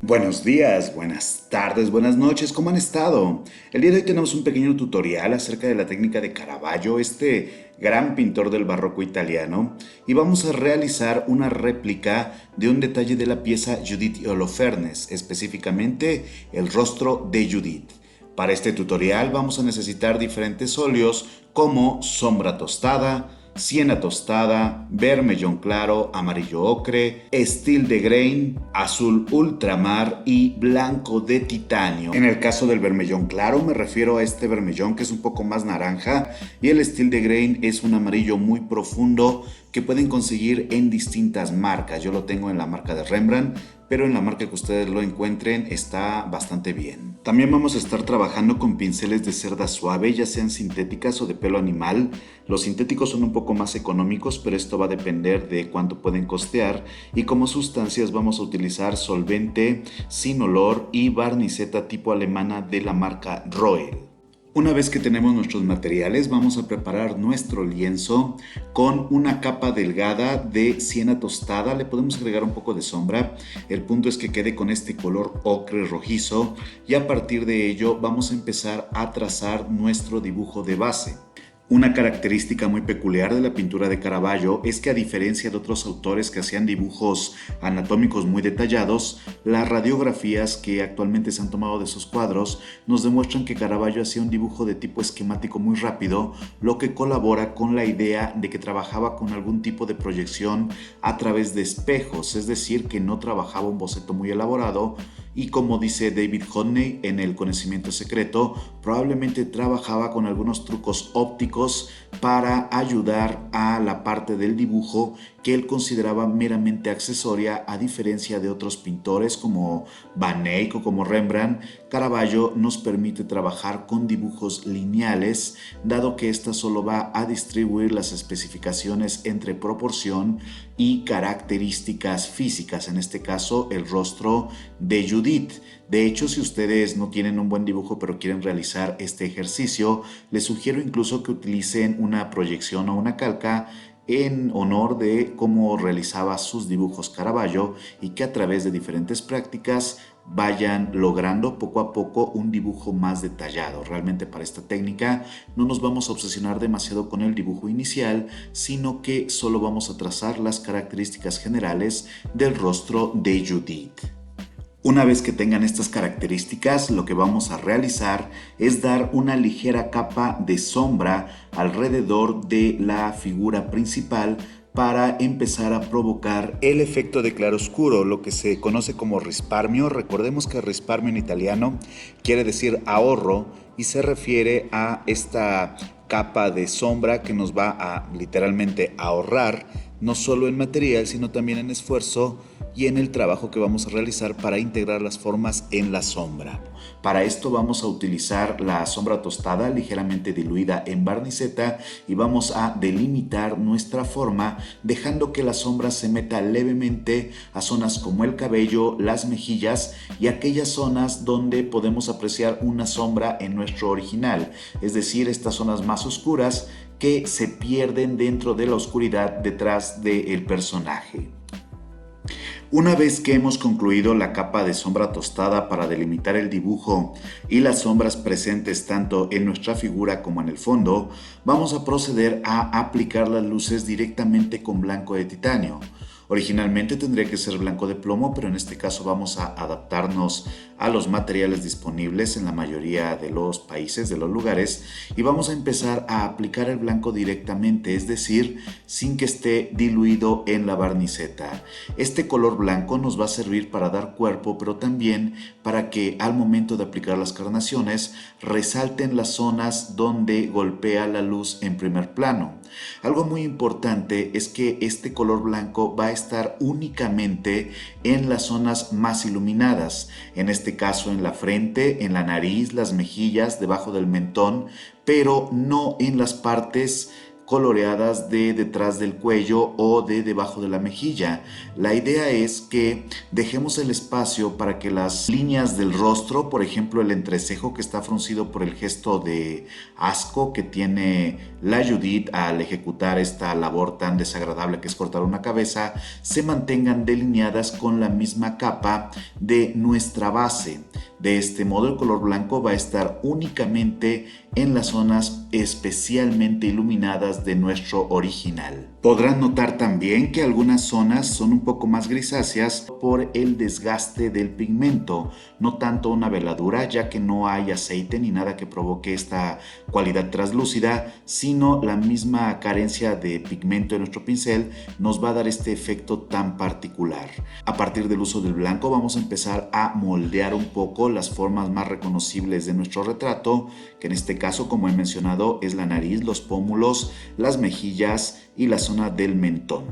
Buenos días, buenas tardes, buenas noches, ¿cómo han estado? El día de hoy tenemos un pequeño tutorial acerca de la técnica de Caravaggio, este gran pintor del barroco italiano, y vamos a realizar una réplica de un detalle de la pieza Judith y Holofernes, específicamente el rostro de Judith. Para este tutorial vamos a necesitar diferentes óleos como sombra tostada, siena tostada, vermellón claro, amarillo ocre, steel de grain, azul ultramar y blanco de titanio. En el caso del vermellón claro me refiero a este vermellón que es un poco más naranja y el steel de grain es un amarillo muy profundo que pueden conseguir en distintas marcas. Yo lo tengo en la marca de Rembrandt, pero en la marca que ustedes lo encuentren está bastante bien. También vamos a estar trabajando con pinceles de cerda suave, ya sean sintéticas o de pelo animal. Los sintéticos son un poco más económicos, pero esto va a depender de cuánto pueden costear. Y como sustancias vamos a utilizar solvente sin olor y barniceta tipo alemana de la marca Roel. Una vez que tenemos nuestros materiales, vamos a preparar nuestro lienzo con una capa delgada de siena tostada. Le podemos agregar un poco de sombra. El punto es que quede con este color ocre rojizo y a partir de ello vamos a empezar a trazar nuestro dibujo de base. Una característica muy peculiar de la pintura de Caravaggio es que, a diferencia de otros autores que hacían dibujos anatómicos muy detallados, las radiografías que actualmente se han tomado de sus cuadros nos demuestran que Caravaggio hacía un dibujo de tipo esquemático muy rápido, lo que colabora con la idea de que trabajaba con algún tipo de proyección a través de espejos, es decir, que no trabajaba un boceto muy elaborado y, como dice David Hodney en El conocimiento secreto, probablemente trabajaba con algunos trucos ópticos para ayudar a la parte del dibujo que él consideraba meramente accesoria, a diferencia de otros pintores como Van Eyck o como Rembrandt. Caravaggio nos permite trabajar con dibujos lineales, dado que ésta solo va a distribuir las especificaciones entre proporción y características físicas, en este caso el rostro de Judith. De hecho, si ustedes no tienen un buen dibujo pero quieren realizar este ejercicio, les sugiero incluso que utilicen una proyección o una calca en honor de cómo realizaba sus dibujos Caravaggio y que a través de diferentes prácticas vayan logrando poco a poco un dibujo más detallado. Realmente para esta técnica no nos vamos a obsesionar demasiado con el dibujo inicial, sino que solo vamos a trazar las características generales del rostro de Judith. Una vez que tengan estas características, lo que vamos a realizar es dar una ligera capa de sombra alrededor de la figura principal para empezar a provocar el efecto de claroscuro, lo que se conoce como risparmio. Recordemos que risparmio en italiano quiere decir ahorro y se refiere a esta capa de sombra que nos va a literalmente ahorrar, no solo en material, sino también en esfuerzo y en el trabajo que vamos a realizar para integrar las formas en la sombra. Para esto vamos a utilizar la sombra tostada ligeramente diluida en barniceta y vamos a delimitar nuestra forma, dejando que la sombra se meta levemente a zonas como el cabello, las mejillas y aquellas zonas donde podemos apreciar una sombra en nuestro original, es decir, estas zonas más oscuras que se pierden dentro de la oscuridad detrás del personaje. Una vez que hemos concluido la capa de sombra tostada para delimitar el dibujo y las sombras presentes tanto en nuestra figura como en el fondo, vamos a proceder a aplicar las luces directamente con blanco de titanio. Originalmente tendría que ser blanco de plomo, pero en este caso vamos a adaptarnos a los materiales disponibles en la mayoría de los países, de los lugares, y vamos a empezar a aplicar el blanco directamente, es decir, sin que esté diluido en la barniceta. Este color blanco nos va a servir para dar cuerpo, pero también para que al momento de aplicar las carnaciones resalten las zonas donde golpea la luz en primer plano. Algo muy importante es que este color blanco va a estar únicamente en las zonas más iluminadas, en este caso en la frente, en la nariz, las mejillas, debajo del mentón, pero no en las partes coloreadas de detrás del cuello o de debajo de la mejilla. La idea es que dejemos el espacio para que las líneas del rostro, por ejemplo el entrecejo que está fruncido por el gesto de asco que tiene la Judith al ejecutar esta labor tan desagradable que es cortar una cabeza, se mantengan delineadas con la misma capa de nuestra base. De este modo el color blanco va a estar únicamente en las zonas especialmente iluminadas de nuestro original. Podrán notar también que algunas zonas son un poco más grisáceas por el desgaste del pigmento, no tanto una veladura ya que no hay aceite ni nada que provoque esta cualidad translúcida, sino la misma carencia de pigmento en nuestro pincel nos va a dar este efecto tan particular. A partir del uso del blanco vamos a empezar a moldear un poco las formas más reconocibles de nuestro retrato, que en este caso, como he mencionado, es la nariz, los pómulos, las mejillas y la zona del mentón.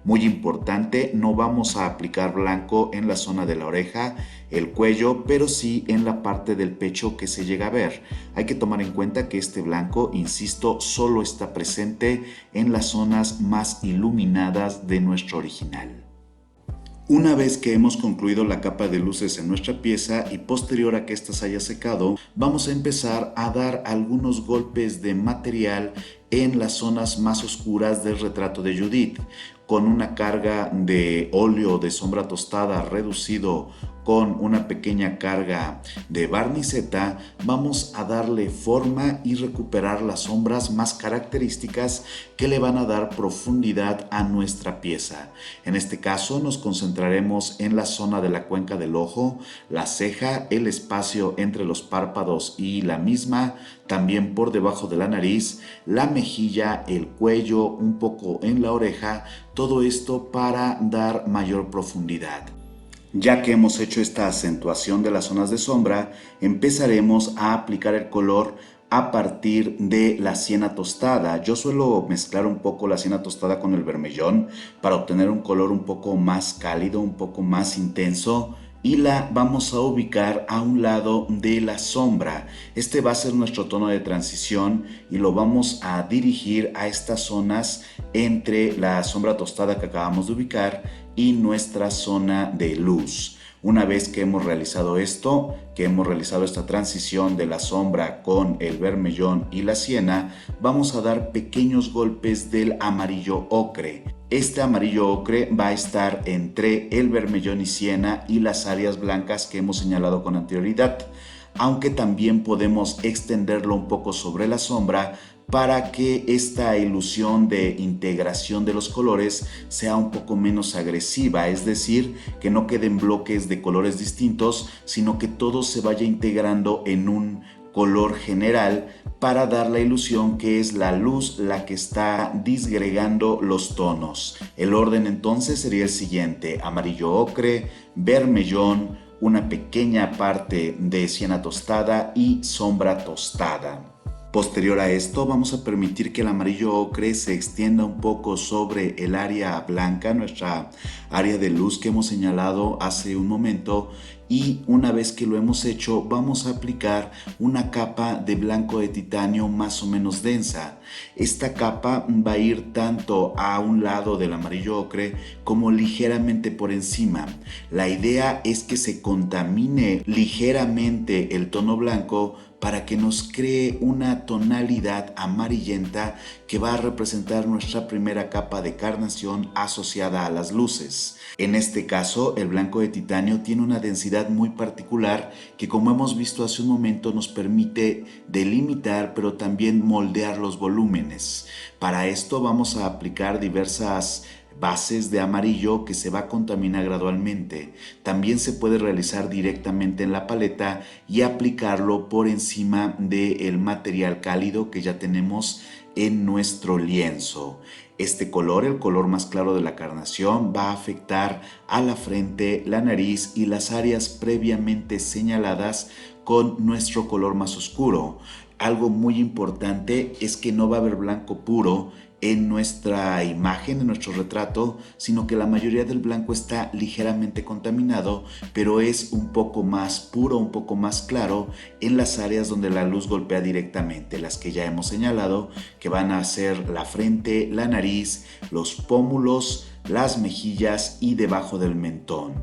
Muy importante, no vamos a aplicar blanco en la zona de la oreja, el cuello, pero sí en la parte del pecho que se llega a ver. Hay que tomar en cuenta que este blanco, insisto, solo está presente en las zonas más iluminadas de nuestro original. Una vez que hemos concluido la capa de luces en nuestra pieza y posterior a que ésta se haya secado, vamos a empezar a dar algunos golpes de material en las zonas más oscuras del retrato de Judith, con una carga de óleo de sombra tostada reducido con una pequeña carga de barniceta. Vamos a darle forma y recuperar las sombras más características que le van a dar profundidad a nuestra pieza. En este caso nos concentraremos en la zona de la cuenca del ojo, la ceja, el espacio entre los párpados y la misma, también por debajo de la nariz, la mejilla, el cuello, un poco en la oreja, todo esto para dar mayor profundidad. Ya que hemos hecho esta acentuación de las zonas de sombra, empezaremos a aplicar el color a partir de la siena tostada. Yo suelo mezclar un poco la siena tostada con el vermellón para obtener un color un poco más cálido, un poco más intenso, y la vamos a ubicar a un lado de la sombra. Este va a ser nuestro tono de transición y lo vamos a dirigir a estas zonas entre la sombra tostada que acabamos de ubicar y nuestra zona de luz. Una vez que hemos realizado esto, que hemos realizado esta transición de la sombra con el vermellón y la siena, vamos a dar pequeños golpes del amarillo ocre. Este amarillo ocre va a estar entre el vermellón y siena y las áreas blancas que hemos señalado con anterioridad, aunque también podemos extenderlo un poco sobre la sombra para que esta ilusión de integración de los colores sea un poco menos agresiva, es decir, que no queden bloques de colores distintos, sino que todo se vaya integrando en un color general para dar la ilusión que es la luz la que está disgregando los tonos. El orden entonces sería el siguiente: amarillo ocre, vermellón, una pequeña parte de siena tostada y sombra tostada. Posterior a esto vamos a permitir que el amarillo ocre se extienda un poco sobre el área blanca, nuestra área de luz que hemos señalado hace un momento, y una vez que lo hemos hecho vamos a aplicar una capa de blanco de titanio más o menos densa. Esta capa va a ir tanto a un lado del amarillo ocre como ligeramente por encima. La idea es que se contamine ligeramente el tono blanco para que nos cree una tonalidad amarillenta que va a representar nuestra primera capa de carnación asociada a las luces. En este caso, el blanco de titanio tiene una densidad muy particular que, como hemos visto hace un momento, nos permite delimitar pero también moldear los volúmenes. Para esto vamos a aplicar diversas bases de amarillo que se va a contaminar gradualmente. También se puede realizar directamente en la paleta y aplicarlo por encima del material cálido que ya tenemos en nuestro lienzo. Este color, el color más claro de la carnación, va a afectar a la frente, la nariz y las áreas previamente señaladas con nuestro color más oscuro. Algo muy importante es que no va a haber blanco puro en nuestra imagen, en nuestro retrato, sino que la mayoría del blanco está ligeramente contaminado, pero es un poco más puro, un poco más claro en las áreas donde la luz golpea directamente, las que ya hemos señalado, que van a ser la frente, la nariz, los pómulos, las mejillas y debajo del mentón.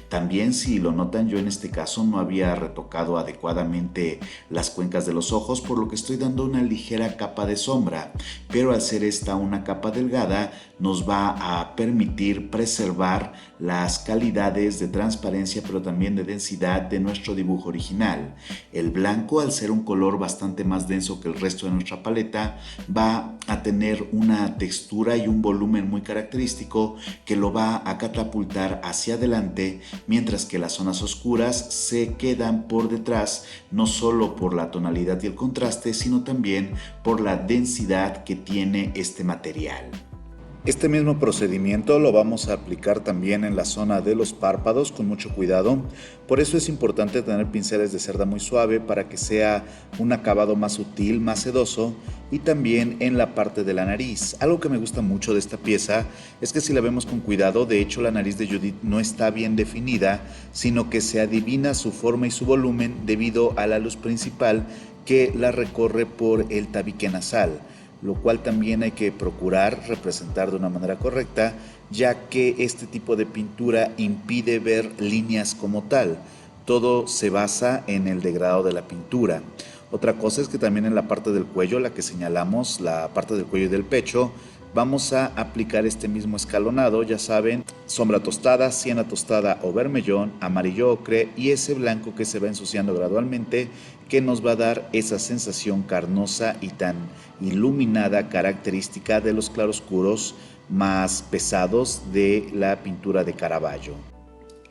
También, si lo notan, yo en este caso no había retocado adecuadamente las cuencas de los ojos, por lo que estoy dando una ligera capa de sombra, pero al ser esta una capa delgada nos va a permitir preservar las calidades de transparencia pero también de densidad de nuestro dibujo original. El blanco, al ser un color bastante más denso que el resto de nuestra paleta, va a tener una textura y un volumen muy característico que lo va a catapultar hacia adelante, mientras que las zonas oscuras se quedan por detrás, no solo por la tonalidad y el contraste, sino también por la densidad que tiene este material. Este mismo procedimiento lo vamos a aplicar también en la zona de los párpados con mucho cuidado. Por eso es importante tener pinceles de cerda muy suave para que sea un acabado más sutil, más sedoso, y también en la parte de la nariz. Algo que me gusta mucho de esta pieza es que si la vemos con cuidado, de hecho la nariz de Judith no está bien definida, sino que se adivina su forma y su volumen debido a la luz principal que la recorre por el tabique nasal, lo cual también hay que procurar representar de una manera correcta, ya que este tipo de pintura impide ver líneas como tal. Todo se basa en el degradado de la pintura. Otra cosa es que también en la parte del cuello, la que señalamos, la parte del cuello y del pecho, vamos a aplicar este mismo escalonado, ya saben, sombra tostada, siena tostada o vermellón, amarillo ocre y ese blanco que se va ensuciando gradualmente, que nos va a dar esa sensación carnosa y tan iluminada característica de los claroscuros más pesados de la pintura de Caravaggio.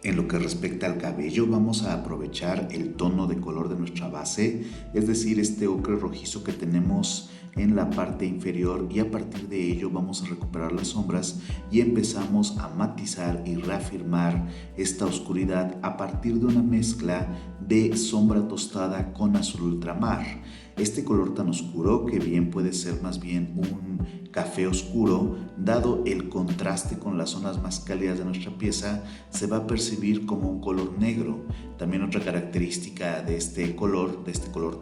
En lo que respecta al cabello, vamos a aprovechar el tono de color de nuestra base, es decir, este ocre rojizo que tenemos en la parte inferior, y a partir de ello vamos a recuperar las sombras y empezamos a matizar y reafirmar esta oscuridad a partir de una mezcla de sombra tostada con azul ultramar. Este color tan oscuro, que bien puede ser más bien un café oscuro, dado el contraste con las zonas más cálidas de nuestra pieza, se va a percibir como un color negro. También otra característica de este color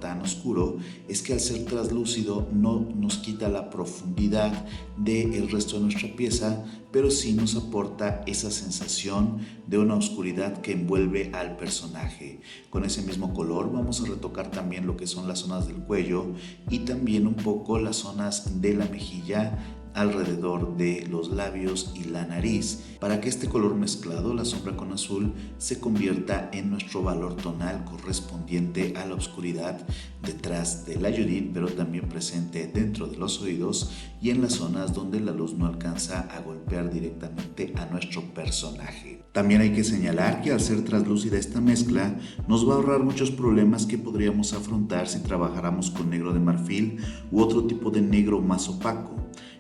tan oscuro, es que al ser translúcido no nos quita la profundidad del resto de nuestra pieza, pero sí nos aporta esa sensación de una oscuridad que envuelve al personaje. Con ese mismo color vamos a retocar también lo que son las zonas del cuello y también un poco las zonas de la mejilla, alrededor de los labios y la nariz, para que este color mezclado, la sombra con azul, se convierta en nuestro valor tonal correspondiente a la oscuridad detrás de la Judith, pero también presente dentro de los oídos y en las zonas donde la luz no alcanza a golpear directamente a nuestro personaje. También hay que señalar que al ser translúcida esta mezcla nos va a ahorrar muchos problemas que podríamos afrontar si trabajáramos con negro de marfil u otro tipo de negro más opaco.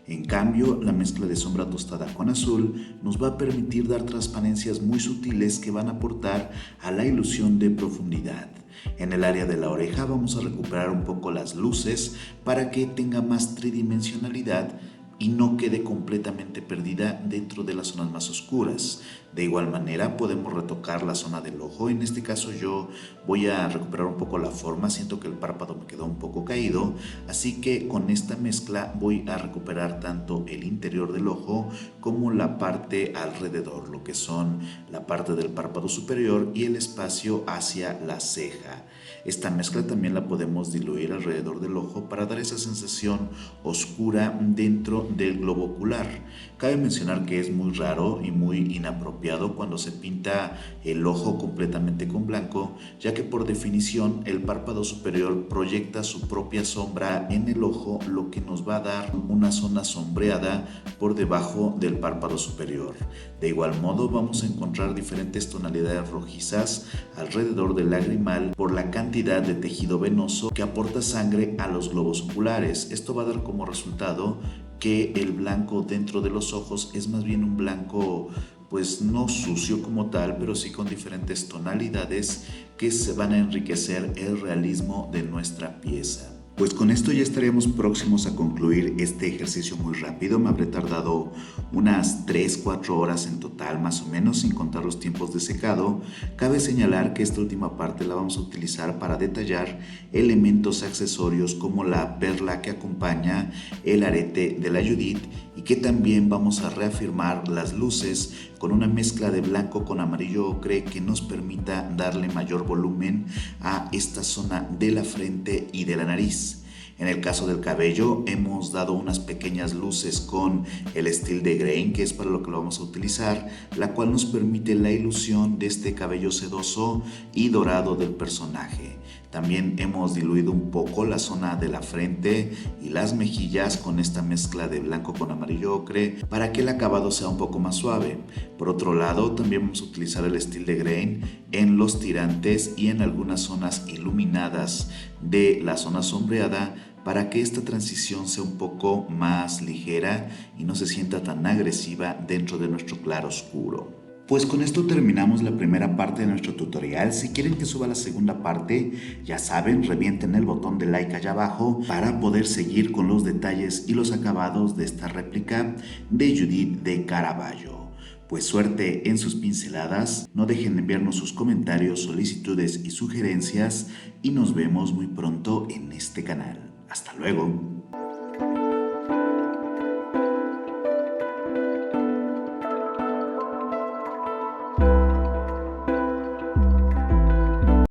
En cambio, la mezcla de sombra tostada con azul nos va a permitir dar transparencias muy sutiles que van a aportar a la ilusión de profundidad. En el área de la oreja vamos a recuperar un poco las luces para que tenga más tridimensionalidad y no quede completamente perdida dentro de las zonas más oscuras. De igual manera podemos retocar la zona del ojo. En este caso yo voy a recuperar un poco la forma, siento que el párpado me quedó un poco caído, así que con esta mezcla voy a recuperar tanto el interior del ojo como la parte alrededor, lo que son la parte del párpado superior y el espacio hacia la ceja. Esta mezcla también la podemos diluir alrededor del ojo para dar esa sensación oscura dentro del globo ocular. Cabe mencionar que es muy raro y muy inapropiado cuando se pinta el ojo completamente con blanco, ya que por definición el párpado superior proyecta su propia sombra en el ojo, lo que nos va a dar una zona sombreada por debajo del párpado superior. De igual modo vamos a encontrar diferentes tonalidades rojizas alrededor del lagrimal por la cantidad de tejido venoso que aporta sangre a los globos oculares. Esto va a dar como resultado que el blanco dentro de los ojos es más bien un blanco pues no sucio como tal, pero sí con diferentes tonalidades que se van a enriquecer el realismo de nuestra pieza. Pues con esto ya estaríamos próximos a concluir este ejercicio muy rápido. Me habré tardado unas 3-4 horas en total, más o menos, sin contar los tiempos de secado. Cabe señalar que esta última parte la vamos a utilizar para detallar elementos accesorios como la perla que acompaña el arete de la Judith, y que también vamos a reafirmar las luces con una mezcla de blanco con amarillo ocre que nos permita darle mayor volumen a esta zona de la frente y de la nariz. En el caso del cabello hemos dado unas pequeñas luces con el Steel de Grain, que es para lo que lo vamos a utilizar, la cual nos permite la ilusión de este cabello sedoso y dorado del personaje. También hemos diluido un poco la zona de la frente y las mejillas con esta mezcla de blanco con amarillo ocre para que el acabado sea un poco más suave. Por otro lado, también vamos a utilizar el Steel de Grain en los tirantes y en algunas zonas iluminadas de la zona sombreada para que esta transición sea un poco más ligera y no se sienta tan agresiva dentro de nuestro claro oscuro. Pues con esto terminamos la primera parte de nuestro tutorial. Si quieren que suba la segunda parte, ya saben, revienten el botón de like allá abajo para poder seguir con los detalles y los acabados de esta réplica de Judith de Caravaggio. Pues suerte en sus pinceladas, no dejen de enviarnos sus comentarios, solicitudes y sugerencias y nos vemos muy pronto en este canal. Hasta luego.